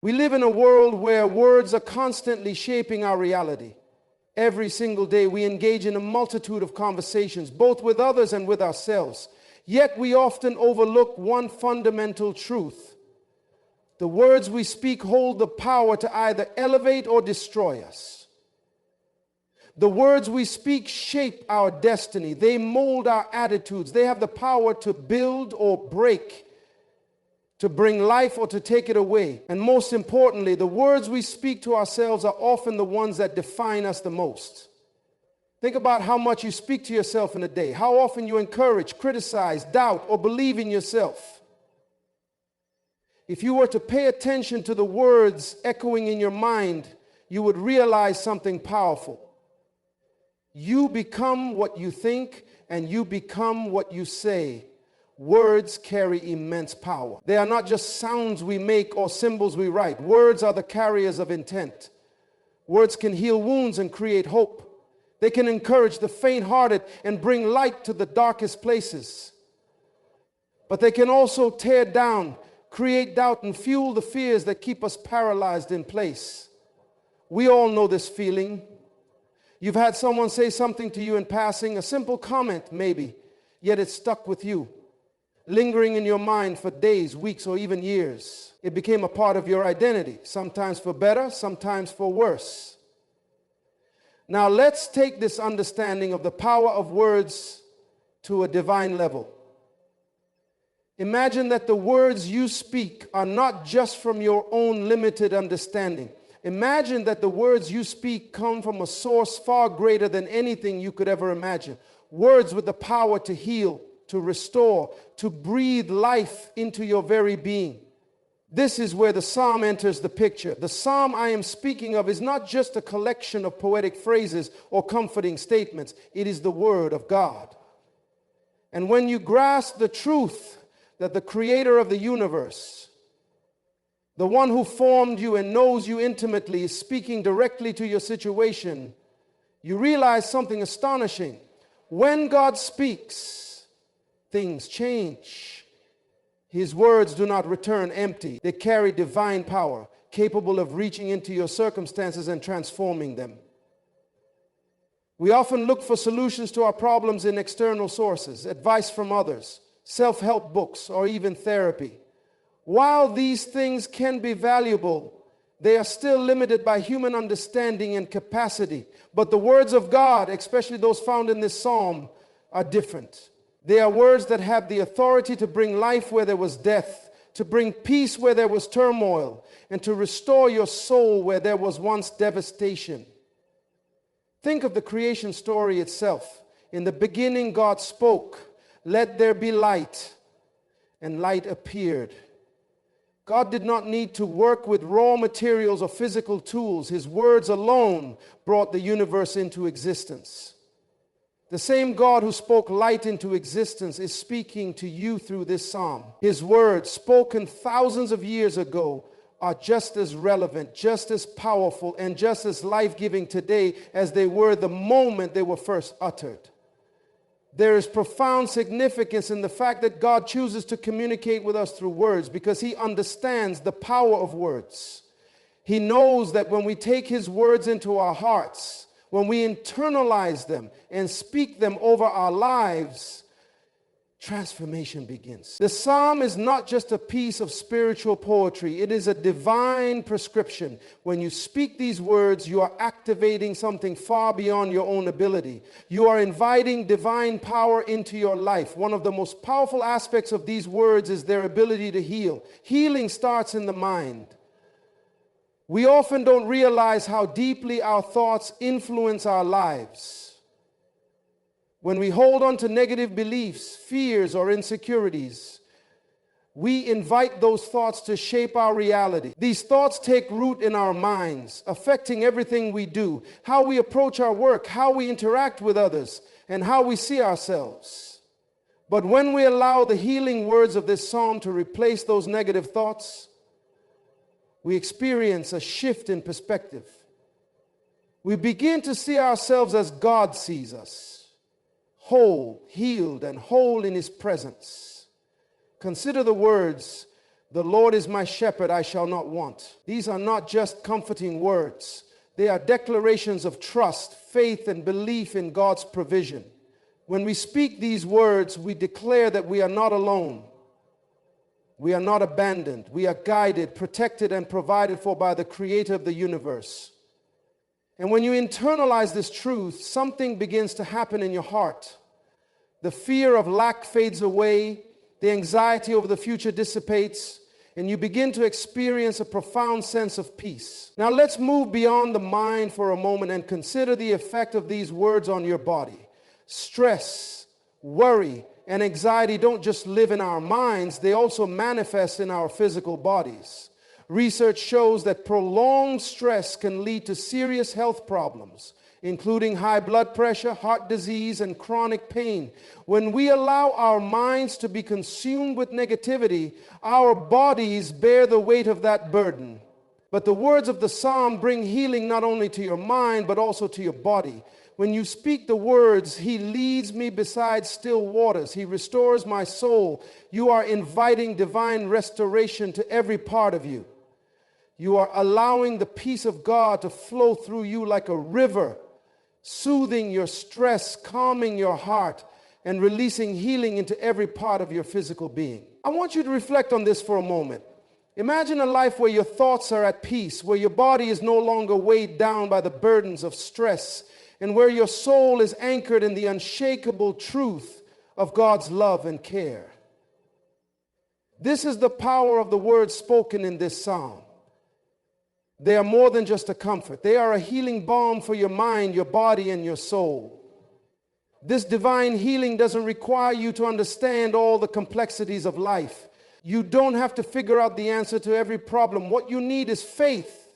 We live in a world where words are constantly shaping our reality. Every single day we engage in a multitude of conversations, both with others and with ourselves. Yet we often overlook one fundamental truth. The words we speak hold the power to either elevate or destroy us. The words we speak shape our destiny. They mold our attitudes. They have the power to build or break, to bring life or to take it away. And most importantly, the words we speak to ourselves are often the ones that define us the most. Think about how much you speak to yourself in a day, how often you encourage, criticize, doubt, or believe in yourself. If you were to pay attention to the words echoing in your mind, you would realize something powerful. You become what you think, and you become what you say. Words carry immense power. They are not just sounds we make or symbols we write. Words are the carriers of intent. Words can heal wounds and create hope. They can encourage the faint-hearted and bring light to the darkest places. But they can also tear down, create doubt, and fuel the fears that keep us paralyzed in place. We all know this feeling. You've had someone say something to you in passing, a simple comment maybe, yet it stuck with you, lingering in your mind for days, weeks, or even years. It became a part of your identity, sometimes for better, sometimes for worse. Now let's take this understanding of the power of words to a divine level. Imagine that the words you speak are not just from your own limited understanding. Imagine that the words you speak come from a source far greater than anything you could ever imagine. Words with the power to heal, to restore, to breathe life into your very being. This is where the psalm enters the picture. The psalm I am speaking of is not just a collection of poetic phrases or comforting statements. It is the word of God. And when you grasp the truth that the creator of the universe, the one who formed you and knows you intimately, is speaking directly to your situation, you realize something astonishing. When God speaks, things change. His words do not return empty. They carry divine power, capable of reaching into your circumstances and transforming them. We often look for solutions to our problems in external sources, advice from others, self-help books, or even therapy. While these things can be valuable, they are still limited by human understanding and capacity. But the words of God, especially those found in this psalm, are different. They are words that have the authority to bring life where there was death, to bring peace where there was turmoil, and to restore your soul where there was once devastation. Think of the creation story itself. In the beginning, God spoke, "Let there be light," and light appeared. God did not need to work with raw materials or physical tools. His words alone brought the universe into existence. The same God who spoke light into existence is speaking to you through this psalm. His words, spoken thousands of years ago, are just as relevant, just as powerful, and just as life-giving today as they were the moment they were first uttered. There is profound significance in the fact that God chooses to communicate with us through words because He understands the power of words. He knows that when we take His words into our hearts, when we internalize them and speak them over our lives, transformation begins. The psalm is not just a piece of spiritual poetry. It is a divine prescription. When you speak these words, you are activating something far beyond your own ability. You are inviting divine power into your life. One of the most powerful aspects of these words is their ability to heal. Healing starts in the mind. We often don't realize how deeply our thoughts influence our lives. When we hold on to negative beliefs, fears, or insecurities, we invite those thoughts to shape our reality. These thoughts take root in our minds, affecting everything we do, how we approach our work, how we interact with others, and how we see ourselves. But when we allow the healing words of this psalm to replace those negative thoughts, we experience a shift in perspective. We begin to see ourselves as God sees us, whole, healed, and whole in His presence. Consider the words, The Lord is my shepherd, I shall not want. These are not just comforting words. They are declarations of trust, faith, and belief in God's provision. When we speak these words, we declare that we are not alone. We are not abandoned. We are guided, protected, and provided for by the Creator of the universe. And when you internalize this truth, something begins to happen in your heart. The fear of lack fades away, the anxiety over the future dissipates, and you begin to experience a profound sense of peace. Now let's move beyond the mind for a moment and consider the effect of these words on your body. Stress, worry, and anxiety don't just live in our minds, they also manifest in our physical bodies. Research shows that prolonged stress can lead to serious health problems, including high blood pressure, heart disease, and chronic pain. When we allow our minds to be consumed with negativity, our bodies bear the weight of that burden. But the words of the psalm bring healing not only to your mind, but also to your body. When you speak the words, He leads me beside still waters. He restores my soul. You are inviting divine restoration to every part of you. You are allowing the peace of God to flow through you like a river, soothing your stress, calming your heart, and releasing healing into every part of your physical being. I want you to reflect on this for a moment. Imagine a life where your thoughts are at peace, where your body is no longer weighed down by the burdens of stress, and where your soul is anchored in the unshakable truth of God's love and care. This is the power of the words spoken in this psalm. They are more than just a comfort. They are a healing balm for your mind, your body, and your soul. This divine healing doesn't require you to understand all the complexities of life. You don't have to figure out the answer to every problem. What you need is faith.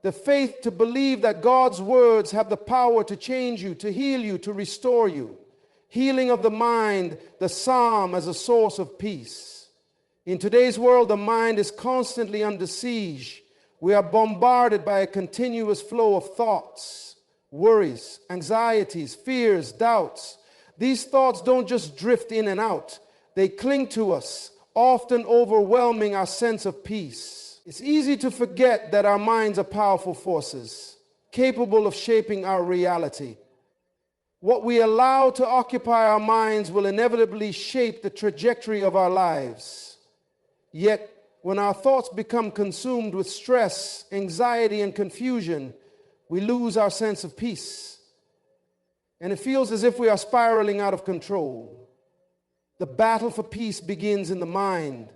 The faith to believe that God's words have the power to change you, to heal you, to restore you. Healing of the mind, the psalm as a source of peace. In today's world, the mind is constantly under siege. We are bombarded by a continuous flow of thoughts, worries, anxieties, fears, doubts. These thoughts don't just drift in and out. They cling to us, often overwhelming our sense of peace. It's easy to forget that our minds are powerful forces, capable of shaping our reality. What we allow to occupy our minds will inevitably shape the trajectory of our lives. Yet, when our thoughts become consumed with stress, anxiety, and confusion, we lose our sense of peace. And it feels as if we are spiraling out of control. The battle for peace begins in the mind.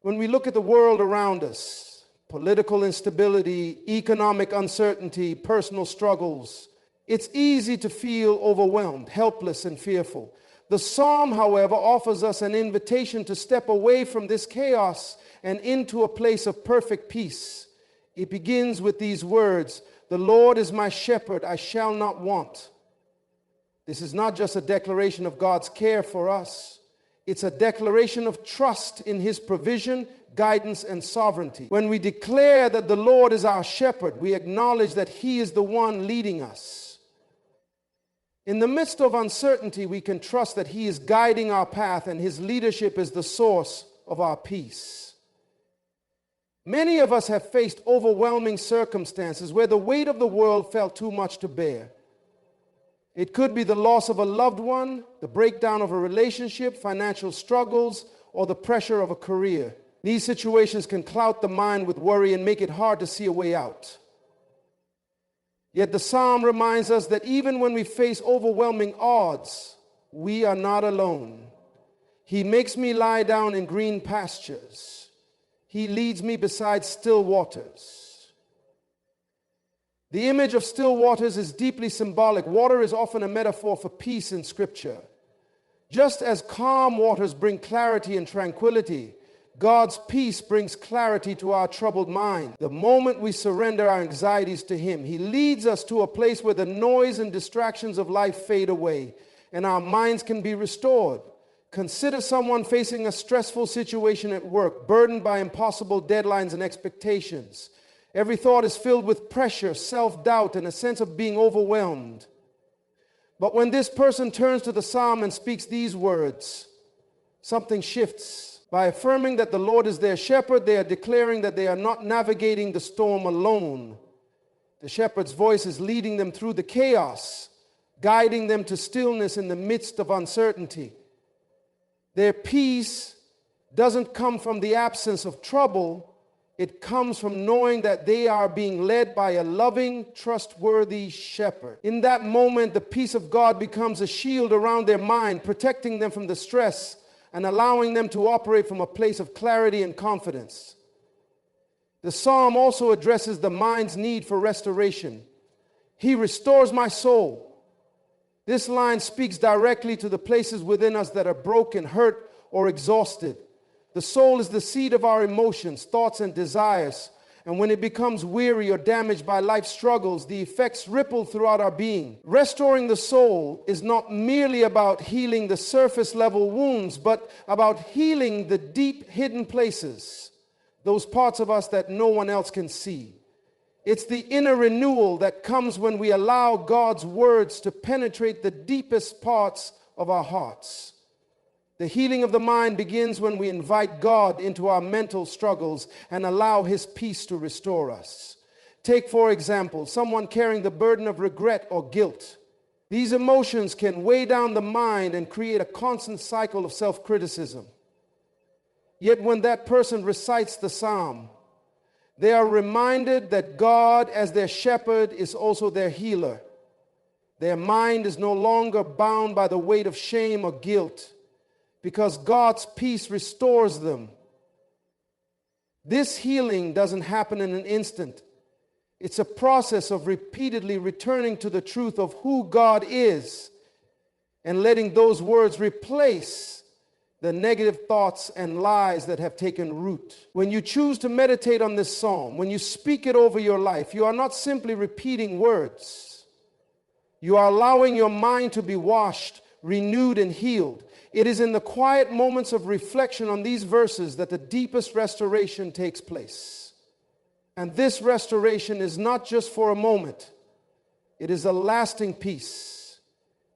When we look at the world around us, political instability, economic uncertainty, personal struggles, it's easy to feel overwhelmed, helpless, and fearful. The psalm, however, offers us an invitation to step away from this chaos and into a place of perfect peace. It begins with these words, "The Lord is my shepherd, I shall not want." This is not just a declaration of God's care for us. It's a declaration of trust in His provision, guidance, and sovereignty. When we declare that the Lord is our shepherd, we acknowledge that He is the one leading us. In the midst of uncertainty, we can trust that He is guiding our path and His leadership is the source of our peace. Many of us have faced overwhelming circumstances where the weight of the world felt too much to bear. It could be the loss of a loved one, the breakdown of a relationship, financial struggles, or the pressure of a career. These situations can cloud the mind with worry and make it hard to see a way out. Yet the psalm reminds us that even when we face overwhelming odds, we are not alone. He makes me lie down in green pastures. He leads me beside still waters. The image of still waters is deeply symbolic. Water is often a metaphor for peace in Scripture. Just as calm waters bring clarity and tranquility, God's peace brings clarity to our troubled mind. The moment we surrender our anxieties to Him, He leads us to a place where the noise and distractions of life fade away and our minds can be restored. Consider someone facing a stressful situation at work, burdened by impossible deadlines and expectations. Every thought is filled with pressure, self-doubt, and a sense of being overwhelmed. But when this person turns to the psalm and speaks these words, something shifts. By affirming that the Lord is their shepherd, they are declaring that they are not navigating the storm alone. The shepherd's voice is leading them through the chaos, guiding them to stillness in the midst of uncertainty. Their peace doesn't come from the absence of trouble. It comes from knowing that they are being led by a loving, trustworthy shepherd. In that moment, the peace of God becomes a shield around their mind, protecting them from the stress and allowing them to operate from a place of clarity and confidence. The psalm also addresses the mind's need for restoration. He restores my soul. This line speaks directly to the places within us that are broken, hurt, or exhausted. The soul is the seat of our emotions, thoughts, and desires. And when it becomes weary or damaged by life struggles, the effects ripple throughout our being. Restoring the soul is not merely about healing the surface level wounds, but about healing the deep hidden places, those parts of us that no one else can see. It's the inner renewal that comes when we allow God's words to penetrate the deepest parts of our hearts. The healing of the mind begins when we invite God into our mental struggles and allow His peace to restore us. Take, for example, someone carrying the burden of regret or guilt. These emotions can weigh down the mind and create a constant cycle of self-criticism. Yet when that person recites the psalm, they are reminded that God, as their shepherd, is also their healer. Their mind is no longer bound by the weight of shame or guilt, because God's peace restores them. This healing doesn't happen in an instant. It's a process of repeatedly returning to the truth of who God is and letting those words replace the negative thoughts and lies that have taken root. When you choose to meditate on this psalm, when you speak it over your life, you are not simply repeating words. You are allowing your mind to be washed, renewed, and healed. It is in the quiet moments of reflection on these verses that the deepest restoration takes place. And this restoration is not just for a moment. It is a lasting peace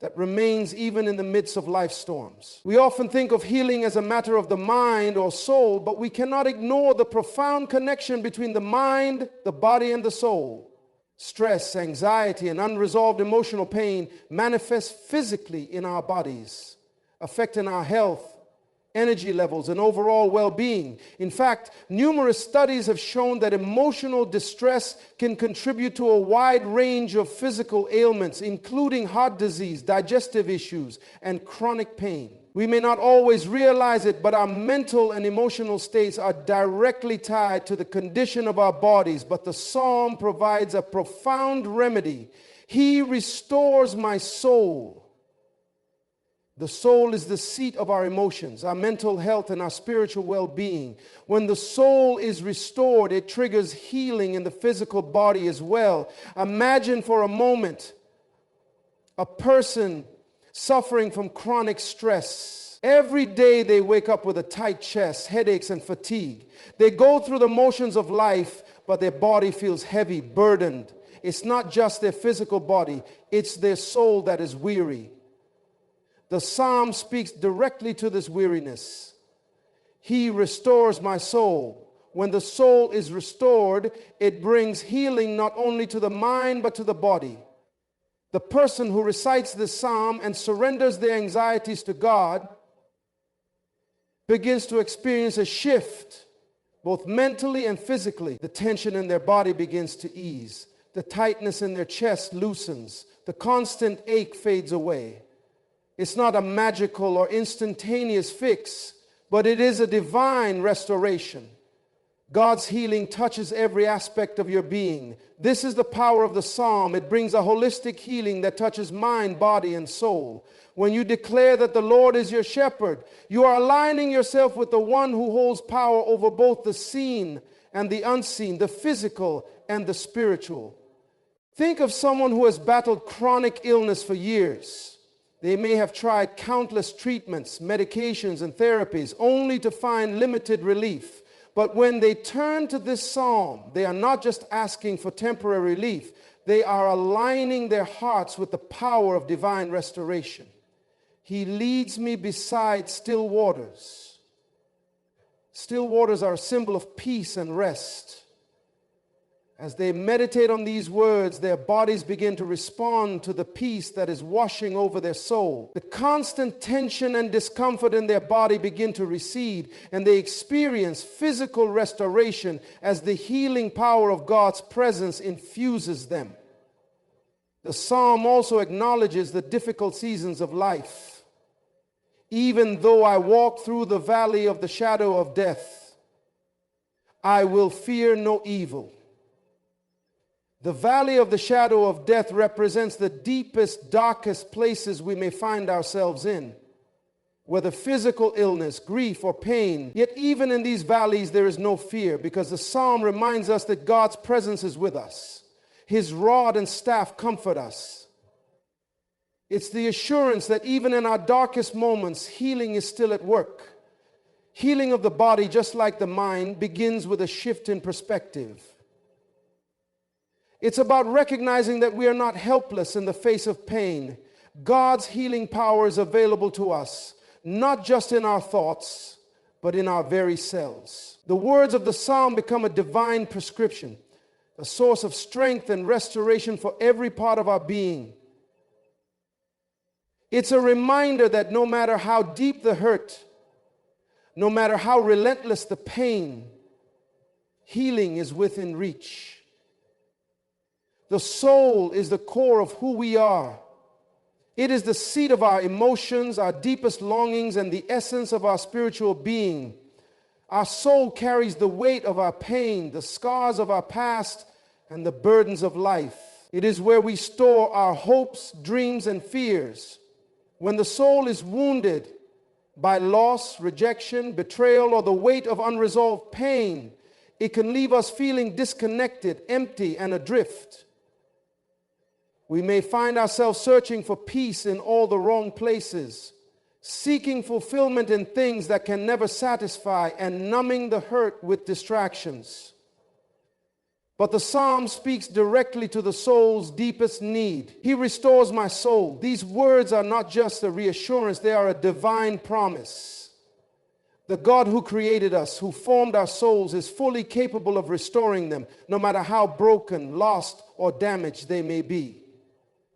that remains even in the midst of life storms. We often think of healing as a matter of the mind or soul, but we cannot ignore the profound connection between the mind, the body, and the soul. Stress, anxiety, and unresolved emotional pain manifest physically in our bodies, affecting our health, energy levels, and overall well-being. In fact, numerous studies have shown that emotional distress can contribute to a wide range of physical ailments, including heart disease, digestive issues, and chronic pain. We may not always realize it, but our mental and emotional states are directly tied to the condition of our bodies. But the psalm provides a profound remedy. He restores my soul. The soul is the seat of our emotions, our mental health, and our spiritual well-being. When the soul is restored, it triggers healing in the physical body as well. Imagine for a moment a person suffering from chronic stress. Every day they wake up with a tight chest, headaches, and fatigue. They go through the motions of life, but their body feels heavy, burdened. It's not just their physical body, it's their soul that is weary. The psalm speaks directly to this weariness. He restores my soul. When the soul is restored, it brings healing not only to the mind, but to the body. The person who recites this psalm and surrenders their anxieties to God begins to experience a shift, both mentally and physically. The tension in their body begins to ease. The tightness in their chest loosens. The constant ache fades away. It's not a magical or instantaneous fix, but it is a divine restoration. God's healing touches every aspect of your being. This is the power of the psalm. It brings a holistic healing that touches mind, body, and soul. When you declare that the Lord is your shepherd, you are aligning yourself with the one who holds power over both the seen and the unseen, the physical and the spiritual. Think of someone who has battled chronic illness for years. They may have tried countless treatments, medications, and therapies only to find limited relief. But when they turn to this psalm, they are not just asking for temporary relief. They are aligning their hearts with the power of divine restoration. He leads me beside still waters. Still waters are a symbol of peace and rest. As they meditate on these words, their bodies begin to respond to the peace that is washing over their soul. The constant tension and discomfort in their body begin to recede, and they experience physical restoration as the healing power of God's presence infuses them. The psalm also acknowledges the difficult seasons of life. Even though I walk through the valley of the shadow of death, I will fear no evil. The valley of the shadow of death represents the deepest, darkest places we may find ourselves in, whether physical illness, grief, or pain. Yet even in these valleys there is no fear, because the psalm reminds us that God's presence is with us. His rod and staff comfort us. It's the assurance that even in our darkest moments, healing is still at work. Healing of the body, just like the mind, begins with a shift in perspective. It's about recognizing that we are not helpless in the face of pain. God's healing power is available to us, not just in our thoughts, but in our very selves. The words of the psalm become a divine prescription, a source of strength and restoration for every part of our being. It's a reminder that no matter how deep the hurt, no matter how relentless the pain, healing is within reach. The soul is the core of who we are. It is the seat of our emotions, our deepest longings, and the essence of our spiritual being. Our soul carries the weight of our pain, the scars of our past, and the burdens of life. It is where we store our hopes, dreams, and fears. When the soul is wounded by loss, rejection, betrayal, or the weight of unresolved pain, it can leave us feeling disconnected, empty, and adrift. We may find ourselves searching for peace in all the wrong places, seeking fulfillment in things that can never satisfy, and numbing the hurt with distractions. But the psalm speaks directly to the soul's deepest need. He restores my soul. These words are not just a reassurance, they are a divine promise. The God who created us, who formed our souls, is fully capable of restoring them, no matter how broken, lost, or damaged they may be.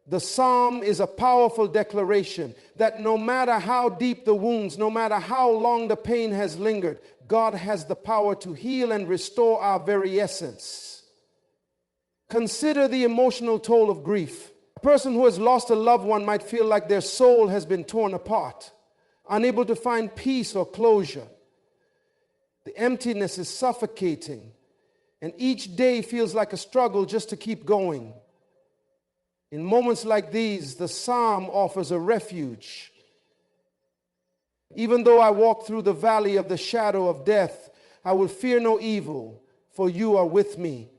The psalm is a powerful declaration that no matter how deep the wounds, no matter how long the pain has lingered, God has the power to heal and restore our very essence. Consider the emotional toll of grief. A person who has lost a loved one might feel like their soul has been torn apart, unable to find peace or closure. The emptiness is suffocating, and each day feels like a struggle just to keep going. In moments like these, the psalm offers a refuge. Even though I walk through the valley of the shadow of death, I will fear no evil, for you are with me.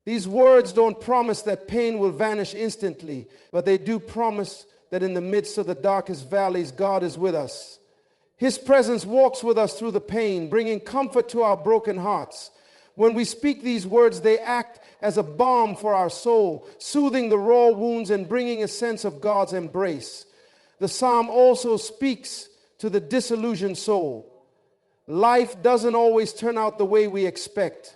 These words don't promise that pain will vanish instantly, but they do promise that in the midst of the darkest valleys, God is with us. His presence walks with us through the pain, bringing comfort to our broken hearts. When we speak these words, they act as a balm for our soul, soothing the raw wounds and bringing a sense of God's embrace. The psalm also speaks to the disillusioned soul. Life doesn't always turn out the way we expect.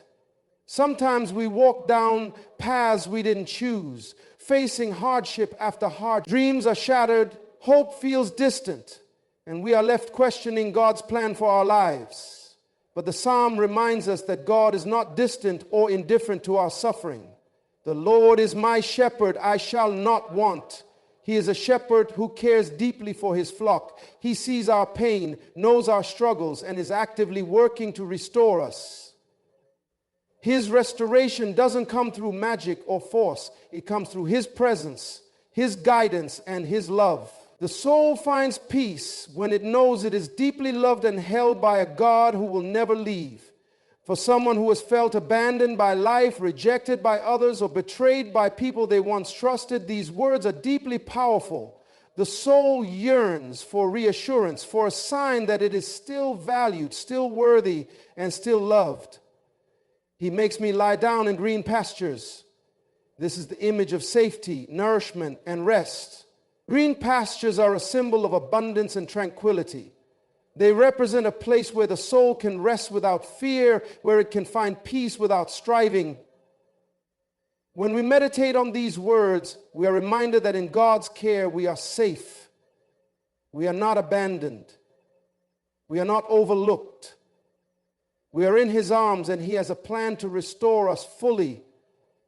Sometimes we walk down paths we didn't choose, facing hardship after hardship. Dreams are shattered, hope feels distant, and we are left questioning God's plan for our lives. But the psalm reminds us that God is not distant or indifferent to our suffering. The Lord is my shepherd, I shall not want. He is a shepherd who cares deeply for his flock. He sees our pain, knows our struggles, and is actively working to restore us. His restoration doesn't come through magic or force. It comes through his presence, his guidance, and his love. The soul finds peace when it knows it is deeply loved and held by a God who will never leave. For someone who has felt abandoned by life, rejected by others, or betrayed by people they once trusted, these words are deeply powerful. The soul yearns for reassurance, for a sign that it is still valued, still worthy, and still loved. He makes me lie down in green pastures. This is the image of safety, nourishment, and rest. Green pastures are a symbol of abundance and tranquility. They represent a place where the soul can rest without fear, where it can find peace without striving. When we meditate on these words, we are reminded that in God's care we are safe. We are not abandoned. We are not overlooked. We are in His arms, and He has a plan to restore us fully.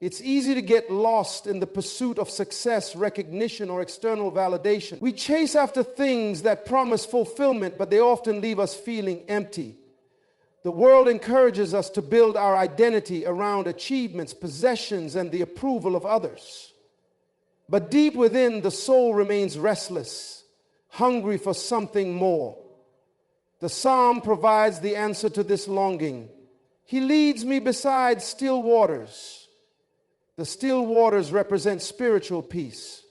It's easy to get lost in the pursuit of success, recognition, or external validation. We chase after things that promise fulfillment, but they often leave us feeling empty. The world encourages us to build our identity around achievements, possessions, and the approval of others. But deep within, the soul remains restless, hungry for something more. The psalm provides the answer to this longing. He leads me beside still waters. The still waters represent spiritual peace.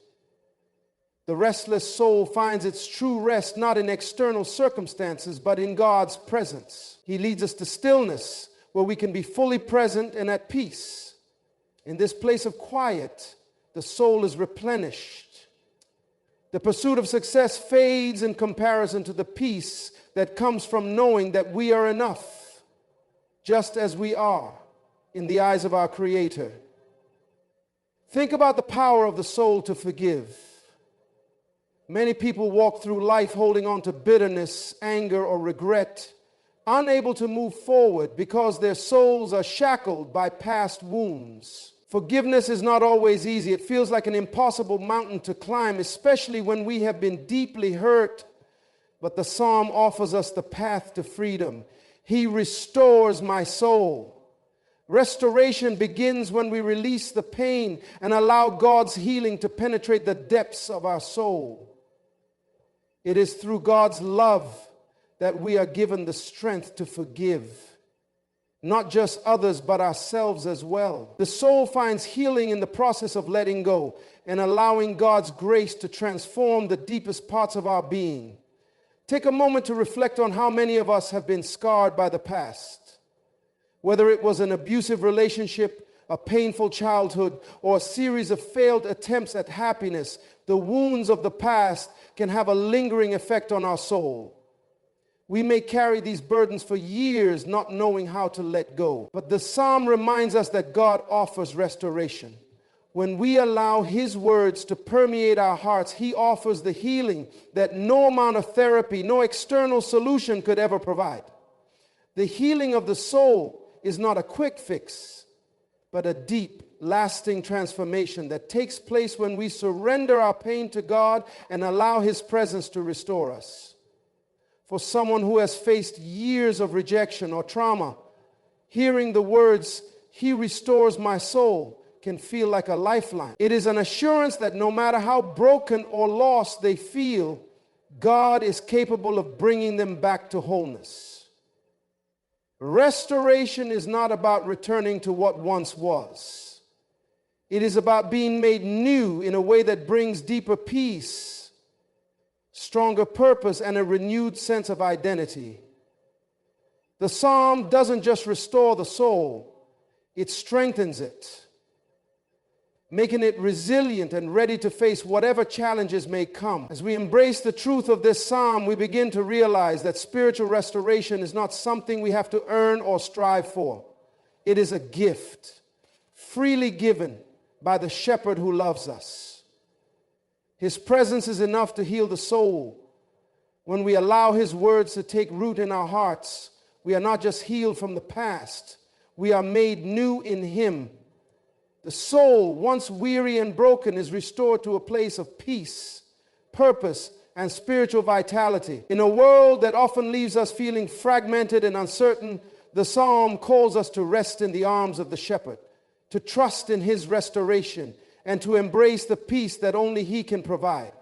The restless soul finds its true rest not in external circumstances, but in God's presence. He leads us to stillness, where we can be fully present and at peace. In this place of quiet, the soul is replenished. The pursuit of success fades in comparison to the peace that comes from knowing that we are enough, just as we are in the eyes of our Creator. Think about the power of the soul to forgive. Many people walk through life holding on to bitterness, anger, or regret, unable to move forward because their souls are shackled by past wounds. Forgiveness is not always easy. It feels like an impossible mountain to climb, especially when we have been deeply hurt. But the psalm offers us the path to freedom. He restores my soul. Restoration begins when we release the pain and allow God's healing to penetrate the depths of our soul. It is through God's love that we are given the strength to forgive, not just others, but ourselves as well. The soul finds healing in the process of letting go and allowing God's grace to transform the deepest parts of our being. Take a moment to reflect on how many of us have been scarred by the past. Whether it was an abusive relationship, a painful childhood, or a series of failed attempts at happiness, the wounds of the past can have a lingering effect on our soul. We may carry these burdens for years, not knowing how to let go. But the psalm reminds us that God offers restoration. When we allow His words to permeate our hearts, He offers the healing that no amount of therapy, no external solution could ever provide. The healing of the soul is not a quick fix, but a deep, lasting transformation that takes place when we surrender our pain to God and allow His presence to restore us. For someone who has faced years of rejection or trauma, hearing the words, "He restores my soul," can feel like a lifeline. It is an assurance that no matter how broken or lost they feel, God is capable of bringing them back to wholeness. Restoration is not about returning to what once was. It is about being made new in a way that brings deeper peace, stronger purpose, and a renewed sense of identity. The psalm doesn't just restore the soul, it strengthens it, making it resilient and ready to face whatever challenges may come. As we embrace the truth of this psalm, we begin to realize that spiritual restoration is not something we have to earn or strive for. It is a gift, freely given by the shepherd who loves us. His presence is enough to heal the soul. When we allow His words to take root in our hearts, we are not just healed from the past, we are made new in Him. The soul, once weary and broken, is restored to a place of peace, purpose, and spiritual vitality. In a world that often leaves us feeling fragmented and uncertain, the psalm calls us to rest in the arms of the shepherd, to trust in His restoration, and to embrace the peace that only He can provide.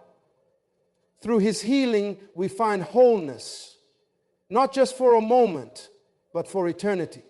Through His healing, we find wholeness, not just for a moment, but for eternity.